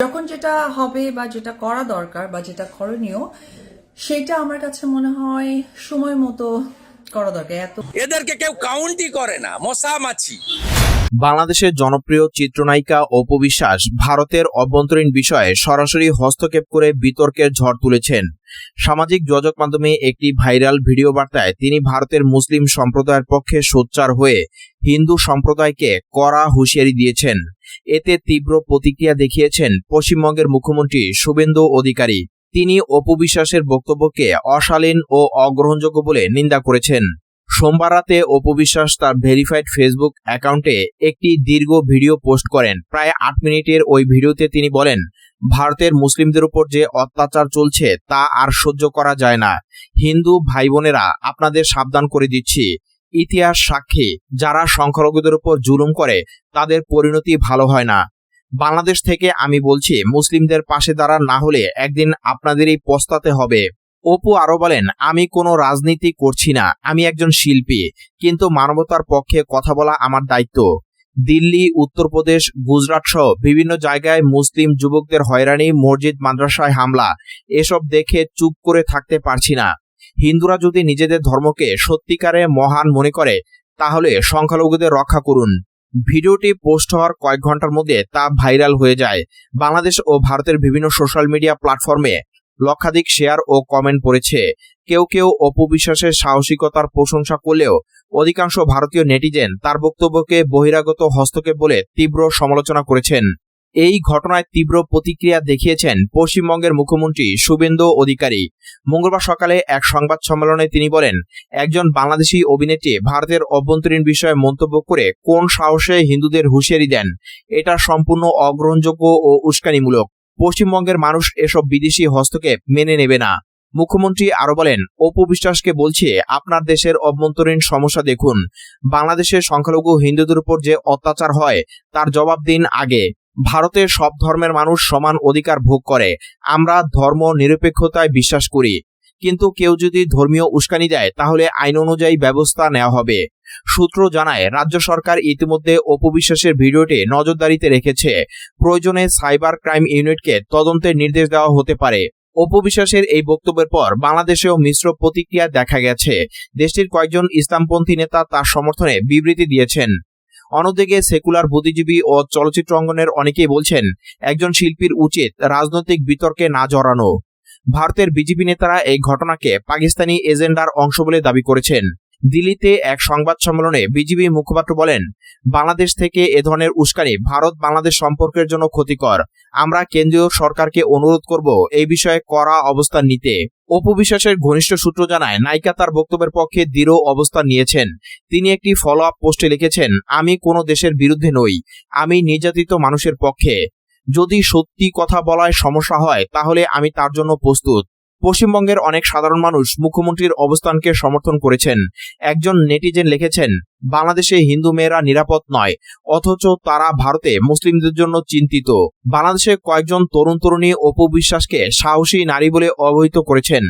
যখন যেটা হবে বা যেটা করা দরকার বা যেটা করণীয় সেটা আমার কাছে মনে হয় সময় মতো করা দরকার। এদেরকে কেউ কাউন্টই করে না, মশা মাছি। বাংলাদেশের জনপ্রিয় চিত্রনায়িকা অপু বিশ্বাস ভারতের অভ্যন্তরীণ বিষয়ে সরাসরি হস্তক্ষেপ করে বিতর্কের ঝড় তুলেছেন। সামাজিক যোগাযোগ মাধ্যমে একটি ভাইরাল ভিডিও বার্তায় তিনি ভারতের মুসলিম সম্প্রদায়ের পক্ষে সোচ্চার হয়ে হিন্দু সম্প্রদায়কে কড়া হুঁশিয়ারি দিয়েছেন। এতে তীব্র প্রতিক্রিয়া দেখিয়েছেন পশ্চিমবঙ্গের মুখ্যমন্ত্রী শুভেন্দু অধিকারী। তিনি অপু বিশ্বাসের বক্তব্যকে অশালীন ও অগ্রহণযোগ্য বলে নিন্দা করেছেন। সোমবার রাতে অপু বিশ্বাস তার ভেরিফাইড ফেসবুক অ্যাকাউন্টে একটি দীর্ঘ ভিডিও পোস্ট করেন। প্রায় 8 মিনিটের ওই ভিডিওতে তিনি বলেন, ভারতের মুসলিমদের উপর যে অত্যাচার চলছে তা আর সহ্য করা যায় না। হিন্দু ভাই বোনেরা, আপনাদের সাবধান করে দিচ্ছি, ইতিহাস সাক্ষী, যারা সংখ্যালঘুদের উপর জুলুম করে তাদের পরিণতি ভালো হয় না। বাংলাদেশ থেকে আমি বলছি, মুসলিমদের পাশে দাঁড়ান, না হলে একদিন আপনাদেরই পস্তাতে হবে। অপু আরো বলেন, আমি কোনো রাজনীতি করছি না, আমি একজন শিল্পী, কিন্তু মানবতার পক্ষে কথা বলা আমার দায়িত্ব। দিল্লি, উত্তরপ্রদেশ, গুজরাট সহ বিভিন্ন জায়গায় মুসলিম যুবকদের হয়রানি, মসজিদ মাদ্রাসায় হামলা, এসব দেখে চুপ করে থাকতে পারছি না। হিন্দুরা যদি নিজেদের ধর্মকে সত্যিকারে মহান মনে করে তাহলে সংখ্যালঘুদের রক্ষা করুন। ভিডিওটি পোস্ট হওয়ার কয়েক ঘন্টার মধ্যে তা ভাইরাল হয়ে যায়। বাংলাদেশ ও ভারতের বিভিন্ন সোশ্যাল মিডিয়া প্ল্যাটফর্মে লক্ষাধিক শেয়ার ও কমেন্ট পড়েছে। কেউ কেউ অপু বিশ্বাসের সাহসিকতার প্রশংসা করলেও অধিকাংশ ভারতীয় নেটিজেন তার বক্তব্যকে বহিরাগত হস্তক্ষেপ বলে তীব্র সমালোচনা করেছেন। এই ঘটনায় তীব্র প্রতিক্রিয়া দেখিয়েছেন পশ্চিমবঙ্গের মুখ্যমন্ত্রী শুভেন্দু অধিকারী। মঙ্গলবার সকালে এক সংবাদ সম্মেলনে তিনি বলেন, একজন বাংলাদেশি অভিনেত্রী ভারতের অভ্যন্তরীণ বিষয়ে মন্তব্য করে কোন সাহসে হিন্দুদের হুঁশিয়ারি দেন? এটা সম্পূর্ণ অগ্রহণযোগ্য ও উস্কানিমূলক। পশ্চিমবঙ্গের মানুষ এসব বিদেশি হস্তক্ষেপ মেনে নেবে না। মুখ্যমন্ত্রী আরো বলেন, অপু বিশ্বাসকে বলছি, আপনার দেশের অভ্যন্তরীণ সমস্যা দেখুন। বাংলাদেশের সংখ্যালঘু হিন্দুদের উপর যে অত্যাচার হয় তার জবাব দিন আগে। ভারতের সব ধর্মের মানুষ সমান অধিকার ভোগ করে। আমরা ধর্ম নিরপেক্ষতায় বিশ্বাস করি, কিন্তু কেউ যদি ধর্মীয় উস্কানি দেয় তাহলে আইন অনুযায়ী ব্যবস্থা নেওয়া হবে। সূত্র জানায়, রাজ্য সরকার ইতিমধ্যে অপু বিশ্বাসের ভিডিওটি নজরদারিতে রেখেছে। প্রয়োজনে সাইবার ক্রাইম ইউনিটকে তদন্তের নির্দেশ দেওয়া হতে পারে। অপু বিশ্বাসের এই বক্তব্যের পর বাংলাদেশেও মিশ্র প্রতিক্রিয়া দেখা গেছে। দেশটির কয়েকজন ইসলামপন্থী নেতা তার সমর্থনে বিবৃতি দিয়েছেন। অন্যদিকে সেকুলার বুদ্ধিজীবী ও চলচ্চিত্র অঙ্গনের অনেকেই বলছেন, একজন শিল্পীর উচিত রাজনৈতিক বিতর্কে না জড়ানো। ভারতের বিজেপি নেতারা এই ঘটনাকে পাকিস্তানি এজেন্ডার অংশ বলে দাবি করেছেন। দিল্লিতে এক সংবাদ সম্মেলনে বিজেপি মুখপাত্র বলেন, বাংলাদেশ থেকে এ ধরনের উস্কানি ভারত বাংলাদেশ সম্পর্কের জন্য ক্ষতিকর। আমরা কেন্দ্রীয় সরকারকে অনুরোধ করব এই বিষয়ে কড়া অবস্থান নিতে। অপু বিশ্বাসের ঘনিষ্ঠ সূত্র জানায়, নায়িকা তার বক্তব্যের পক্ষে দৃঢ় অবস্থান নিয়েছেন। তিনি একটি ফলো আপ পোস্টে লিখেছেন, আমি কোনো দেশের বিরুদ্ধে নই, আমি নির্যাতিত মানুষের পক্ষে। যদি সত্যি কথা বলায় সমস্যা হয় তাহলে আমি তার জন্য প্রস্তুত। পশ্চিমবঙ্গের অনেক সাধারণ মানুষ মুখ্যমন্ত্রীর অবস্থানকে সমর্থন করেছেন। একজন নেটিজেন লিখেছেন, বাংলাদেশে হিন্দু মেয়েরা নিরাপদ নয়, অথচ তারা ভারতে মুসলিমদের জন্য চিন্তিত। বাংলাদেশে কয়েকজন তরুণ তরুণী অপু বিশ্বাসকে সাহসী নারী বলে অবহিত করেছেন।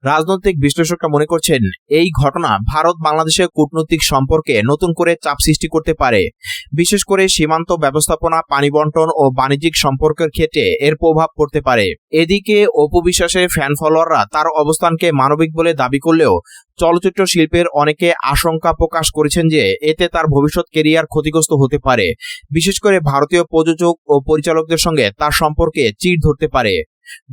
রাজনৈতিক বিশ্লেষকরা মনে করছেন, এই ঘটনা ভারত বাংলাদেশের কূটনৈতিক সম্পর্কে নতুন করে চাপ সৃষ্টি করতে পারে। বিশেষ করে সীমান্ত ব্যবস্থাপনা, পানি বন্টন ও বাণিজ্যিক সম্পর্কের ক্ষেত্রে এর প্রভাব পড়তে পারে। এদিকে অপু বিশ্বাসের ফ্যান ফলোয়াররা তার অবস্থানকে মানবিক বলে দাবি করলেও চলচ্চিত্র শিল্পের অনেকে আশঙ্কা প্রকাশ করেছেন যে এতে তার ভবিষ্যৎ কেরিয়ার ক্ষতিগ্রস্ত হতে পারে। বিশেষ করে ভারতীয় প্রযোজক ও পরিচালকদের সঙ্গে তার সম্পর্কে চিড় ধরতে পারে।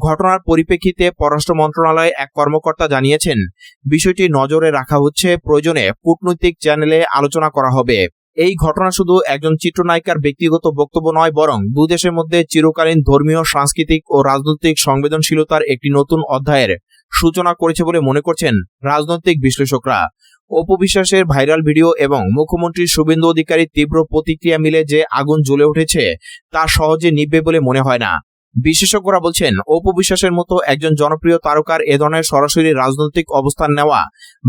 ঘটনার পরিপ্রেক্ষিতে পররাষ্ট্র মন্ত্রণালয় এক কর্মকর্তা জানিয়েছেন, বিষয়টি নজরে রাখা হচ্ছে, প্রয়োজনে কূটনৈতিক চ্যানেলে আলোচনা করা হবে। এই ঘটনা শুধু একজন চিত্রনায়িকার ব্যক্তিগত বক্তব্য নয়, বরং দুদেশের মধ্যে চিরকালীন ধর্মীয়, সাংস্কৃতিক ও রাজনৈতিক সংবেদনশীলতার একটি নতুন অধ্যায়ের সূচনা করেছে বলে মনে করছেন রাজনৈতিক বিশ্লেষকরা। অপু বিশ্বাসের ভাইরাল ভিডিও এবং মুখ্যমন্ত্রী শুভেন্দু অধিকারীর তীব্র প্রতিক্রিয়া মিলে যে আগুন জ্বলে উঠেছে তা সহজে নিভবে বলে মনে হয় না। বিশেষজ্ঞরা বলছেন, অপু বিশ্বাসের মতো একজন জনপ্রিয় তারকার এ ধরনের সরাসরি রাজনৈতিক অবস্থান নেওয়া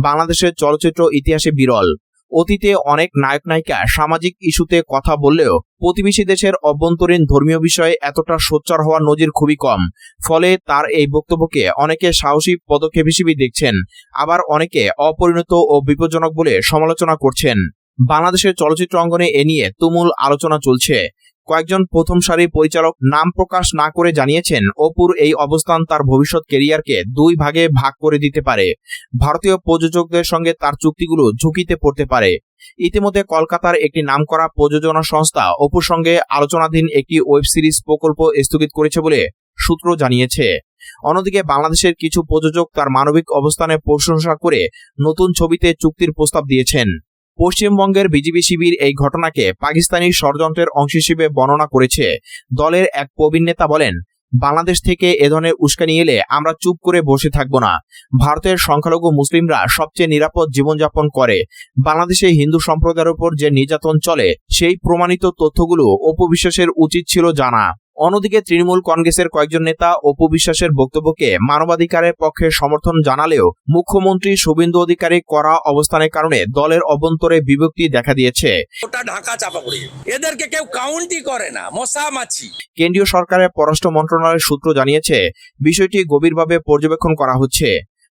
বাংলাদেশের চলচ্চিত্র ইতিহাসে বিরল। অতীতে অনেক নায়ক নায়িকা সামাজিক ইস্যুতে কথা বললেও প্রতিবেশী দেশের অভ্যন্তরীণ ধর্মীয় বিষয়ে এতটা সোচ্চার হওয়ার নজির খুবই কম। ফলে তার এই বক্তব্যকে অনেকে সাহসী পদক্ষেপ হিসেবে দেখছেন, আবার অনেকে অপরিণত ও বিপজ্জনক বলে সমালোচনা করছেন। বাংলাদেশের চলচ্চিত্র অঙ্গনে এ নিয়ে তুমুল আলোচনা চলছে। কয়েকজন প্রথম সারির পরিচালক নাম প্রকাশ না করে জানিয়েছেন, অপুর এই অবস্থান তার ভবিষ্যৎ কেরিয়ারকে দুই ভাগে ভাগ করে দিতে পারে। ভারতীয় প্রযোজকদের সঙ্গে তার চুক্তিগুলো ঝুঁকিতে পড়তে পারে। ইতিমধ্যে কলকাতার একটি নামকরা প্রযোজনা সংস্থা অপুর সঙ্গে আলোচনাধীন একটি ওয়েব সিরিজ প্রকল্প স্থগিত করেছে বলে সূত্র জানিয়েছে। অন্যদিকে বাংলাদেশের কিছু প্রযোজক তার মানবিক অবস্থানের প্রশংসা করে নতুন ছবিতে চুক্তির প্রস্তাব দিয়েছেন। পশ্চিমবঙ্গের বিজেপি শিবির এই ঘটনাকে পাকিস্তানি ষড়যন্ত্রের অংশ হিসেবে বর্ণনা করেছে। দলের এক প্রবীণ নেতা বলেন, বাংলাদেশ থেকে এ ধরনের উস্কানি এলে আমরা চুপ করে বসে থাকব না। ভারতের সংখ্যালঘু মুসলিমরা সবচেয়ে নিরাপদ জীবনযাপন করে। বাংলাদেশে হিন্দু সম্প্রদায়ের উপর যে নির্যাতন চলে সেই প্রমাণিত তথ্যগুলো অপু বিশ্বাসের উচিত ছিল জানা। অন্যদিকে তৃণমূল কংগ্রেসের কয়েকজন নেতা অপু বিশ্বাসের বক্তব্যকে মানবাধিকারের পক্ষে সমর্থন জানালেও মুখ্যমন্ত্রী শুভেন্দু অধিকারী কড়া অবস্থানের কারণে দলের অভ্যন্তরে বিভক্তি দেখা দিয়েছে। ওটা ঢাকা চাপা পড়ে যাবে। এদেরকে কেউ কাউন্টই করে না, মশা মাছি। কেন্দ্রীয় সরকারের পররাষ্ট্র মন্ত্রণালয়ের সূত্র জানিয়েছে, বিষয়টি গভীরভাবে পর্যবেক্ষণ করা হচ্ছে।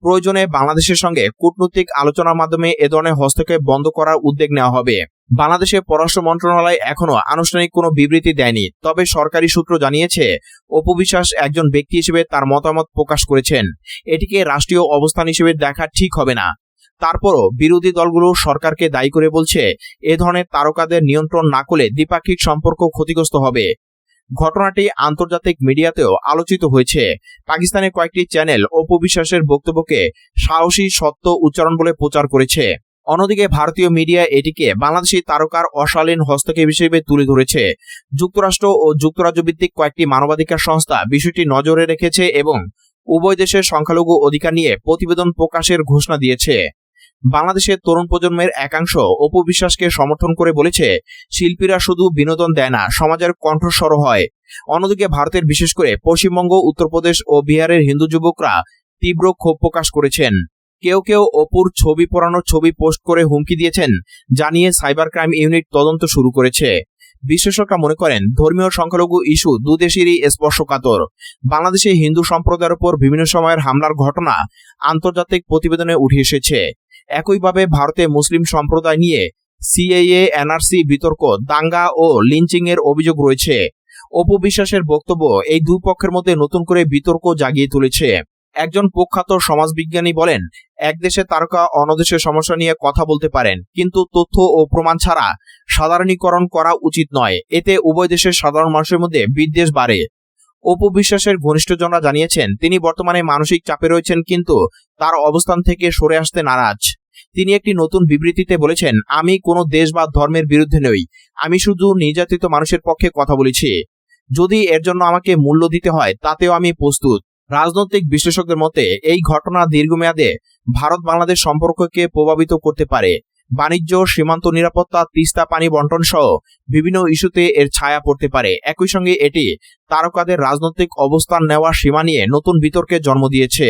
প্রয়োজনে বাংলাদেশের সঙ্গে কূটনৈতিক আলোচনার মাধ্যমে এ ধরনের হস্তক্ষেপ বন্ধ করার উদ্যোগ নেওয়া হবে। বাংলাদেশের পররাষ্ট্র মন্ত্রণালয় এখনো আনুষ্ঠানিক কোনো বিবৃতি দেয়নি, তবে সরকারি সূত্র জানিয়েছে অপু বিশ্বাস একজন ব্যক্তি হিসেবে তার মতামত প্রকাশ করেছেন। এটিকে রাষ্ট্রীয় অবস্থান হিসেবে দেখা ঠিক হবে না। তারপরও বিরোধী দলগুলো সরকারকে দায়ী করে বলছে, এ ধরনের তারকাদের নিয়ন্ত্রণ না করলে দ্বিপাক্ষিক সম্পর্ক ক্ষতিগ্রস্ত হবে। ঘটনাটি আন্তর্জাতিক মিডিয়াতেও আলোচিত হয়েছে। পাকিস্তানের কয়েকটি চ্যানেল অপু বিশ্বাসের বক্তব্যকে সাহসী সত্য উচ্চারণ বলে প্রচার করেছে। অন্যদিকে ভারতীয় মিডিয়া এটিকে বাংলাদেশি তারকার অশালীন হস্তক্ষেপ হিসেবে তুলে ধরেছে। যুক্তরাষ্ট্র ও যুক্তরাজ্য ভিত্তিক কয়েকটি মানবাধিকার সংস্থা বিষয়টি নজরে রেখেছে এবং উভয় দেশের সংখ্যালঘু অধিকার নিয়ে প্রতিবেদন প্রকাশের ঘোষণা দিয়েছে। বাংলাদেশের তরুণ প্রজন্মের একাংশ অপু বিশ্বাসকে সমর্থন করে বলেছে, শিল্পীরা শুধু বিনোদন দেয় না, সমাজের কণ্ঠস্বর হয়। অন্যদিকে ভারতের বিশেষ করে পশ্চিমবঙ্গ, উত্তরপ্রদেশ ও বিহারের হিন্দু যুবকরা তীব্র ক্ষোভ প্রকাশ করেছেন। কেউ কেউ অপুর ছবি পোড়ানোর ছবি পোস্ট করে হুমকি দিয়েছেন, জানিয়ে সাইবার ক্রাইম ইউনিট তদন্ত শুরু করেছে। বিশ্লেষকরা মনে করেন, ধর্মীয় সংখ্যালঘু ইস্যু দুদেশেরই স্পর্শকাতর। বাংলাদেশে হিন্দু সম্প্রদায়ের উপর বিভিন্ন সময়ের হামলার ঘটনা আন্তর্জাতিক প্রতিবেদনে উঠে এসেছে। একইভাবে ভারতে মুসলিম সম্প্রদায় নিয়ে সিএএ, এনআরসি বিতর্ক, দাঙ্গা ও লিঞ্চিং এর অভিযোগ রয়েছে। অপু বিশ্বাসের বক্তব্য এই দুই পক্ষের মধ্যে নতুন করে বিতর্ক জাগিয়ে তুলেছে। একজন প্রখ্যাত সমাজবিজ্ঞানী বলেন, এক দেশে তারকা অন্য দেশের সমস্যা নিয়ে কথা বলতে পারেন, কিন্তু তথ্য ও প্রমাণ ছাড়া সাধারণীকরণ করা উচিত নয়। এতে উভয় দেশের সাধারণ মানুষের মধ্যে বিদ্বেষ বাড়ে। অপু বিশ্বাসের ঘনিষ্ঠজনরা জানিয়েছেন, তিনি বর্তমানে মানসিক চাপে রয়েছেন, কিন্তু তার অবস্থান থেকে সরে আসতে নারাজ। তিনি একটি নতুন বিবৃতিতে বলেছেন, আমি কোনো দেশ বা ধর্মের বিরুদ্ধে নই, আমি শুধু নির্যাতিত মানুষের পক্ষে কথা বলেছি। যদি এর জন্য আমাকে মূল্য দিতে হয় তাতেও আমি প্রস্তুত। রাজনৈতিক বিশ্লেষকদের মতে এই ঘটনা দীর্ঘমেয়াদে ভারত বাংলাদেশ সম্পর্ককে প্রভাবিত করতে পারে। বাণিজ্য, সীমান্ত নিরাপত্তা, তিস্তা পানি বন্টন সহ বিভিন্ন ইস্যুতে এর ছায়া পড়তে পারে। একই সঙ্গে এটি তারকাদের রাজনৈতিক অবস্থান নেওয়ার সীমা নিয়ে নতুন বিতর্কের জন্ম দিয়েছে।